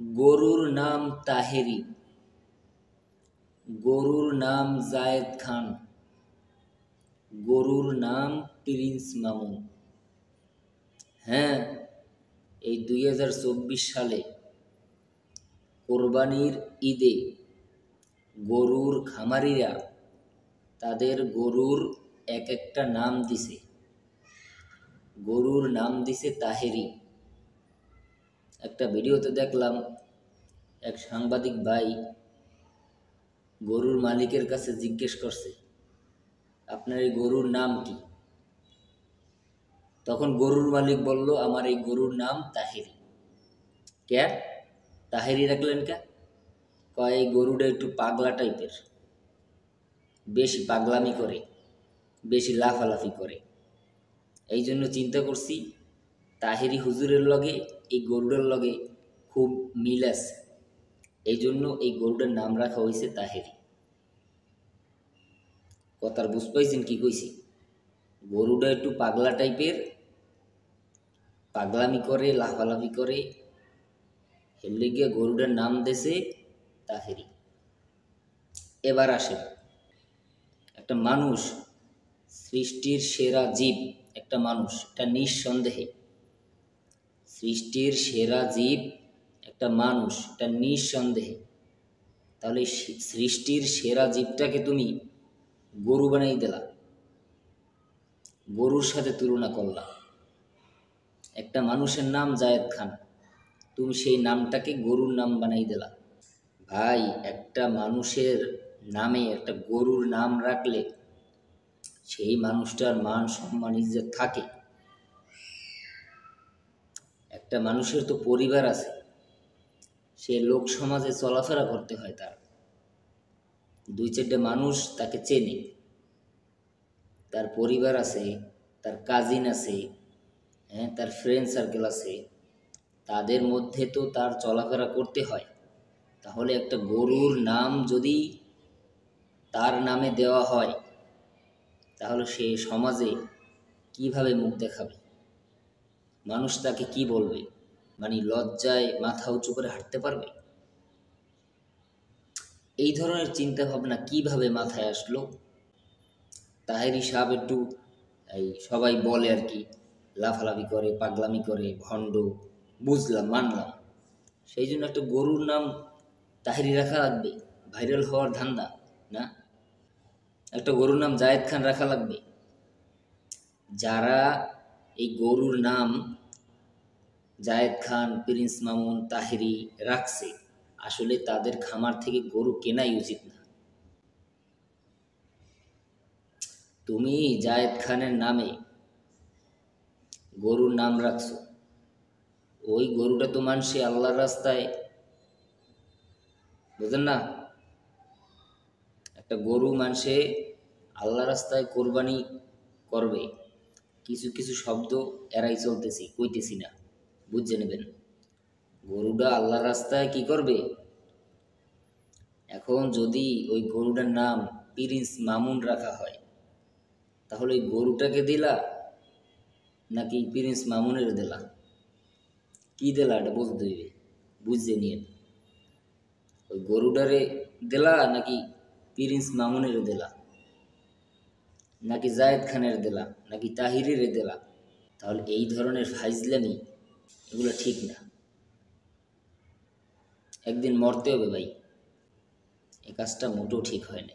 গরুর নাম তাহেরি, গরুর নাম জায়েদ খান, গরুর নাম প্রিন্স মামুন। হ্যাঁ, এই 2024 সালে কোরবানির ঈদে গরুর খামারিরা তাদের গরুর এক একটা নাম দিছে। গরুর নাম দিছে তাহেরি। একটা ভিডিওতে দেখলাম এক সাংবাদিক ভাই গরুর মালিকের কাছে জিজ্ঞেস করছে, আপনার এই গরুর নাম কি? তখন গরুর মালিক বলল, আমার এই গরুর নাম তাহেরি। কে তাহেরি রাখলেন কে? কয় এই গরুটা একটু পাগলা টাইপের, বেশি পাগলামি করে, বেশি লাফালাফি করে, এই জন্য চিন্তা করছি তাহেরি হুজুরের লগে এই গরুটার লগে খুব মিল আছে, এই জন্য এই গরুটার নাম রাখা হয়েছে তাহেরি। কথার বুঝ পাইছেন কি কইছি? গরুটা একটু পাগলা টাইপের, পাগলামি করে, লাফালাফি করে, এর লেগে গরুটার নাম দেছে তাহেরি। এবার আসে, একটা মানুষ সৃষ্টির সেরা জীব, একটা মানুষ, এটা নিঃসন্দেহে সৃষ্টির সেরা জীব একটা মানুষ, এটা নিঃসন্দেহে। তাহলে সৃষ্টির সেরা জীবটাকে তুমি গরু বানাই দিলা, গরুর সাথে তুলনা করলা। একটা মানুষের নাম জায়েদ খান, তুমি সেই নামটাকে গরুর নাম বানাই দিলা। ভাই, একটা মানুষের নামে একটা গরুর নাম রাখলে সেই মানুষটার মান সম্মান ইজ্জত থাকে। একটা মানুষের তো পরিবার আছে, সে লোক সমাজে চলাফেরা করতে হয়, তার দুই চারটে মানুষ তাকে চেনে, তার পরিবার আছে, তার কাজিন আছে, হ্যাঁ, তার ফ্রেন্ড সার্কেল আছে, তাদের মধ্যে তো তার চলাফেরা করতে হয়। তাহলে একটা গরুর নাম যদি তার নামে দেওয়া হয়, তাহলে সে সমাজে কিভাবে মুখ দেখাবে? মানুষ তাকে কি বলবে? মানে লজ্জায় মাথা উঁচু করে হাঁটতে পারবে? এই ধরনের চিন্তা ভাবনা কিভাবে মাথায় আসলো? তাহেরি সাহেব একটু এই সবাই বলে আর কি, লাফালাফি করে, পাগলামি করে, ভণ্ড, বুঝলাম, মানলাম। সেই জন্য একটা গরুর নাম তাহেরি রাখা লাগবে? ভাইরাল হওয়ার ধান্দা না? একটা গরুর নাম জায়েদ খান রাখা লাগবে? যারা এই গরুর নাম জায়েদ খান, প্রিন্স মামুন, তাহেরি রাখছে, আসলে তাদের খামার থেকে গরু কেনাই উচিত না। তুমি জায়েদ খানের নামে গরুর নাম রাখছো, ওই গরুটা তো মানুষে আল্লাহর রাস্তায়, বুঝেন না, একটা গরু মানুষে আল্লাহ রাস্তায় কোরবানি করবে, কিছু কিছু শব্দ এড়াই চলতেছি, কইতেছি না, বুঝে নেবেন। গরুটা আল্লাহ রাস্তায় কি করবে? এখন যদি ওই গরুটার নাম প্রিন্স মামুন রাখা হয়, তাহলে ওই গরুটাকে দিলা নাকি প্রিন্স মামুনের দিলা? কি দিলা এটা বলতে হইবে, বুঝতে নিয়ে। ওই গরুটারে দিলা নাকি প্রিন্স মামুনের দিলা, নাকি জায়েদ খানের দিলা, নাকি তাহিরের দিলা? তাহলে এই ধরনের ফাইজলামি, এগুলো ঠিক না। একদিন মরতে হবে ভাই, এই কাজটা মোটেও ঠিক হয় না।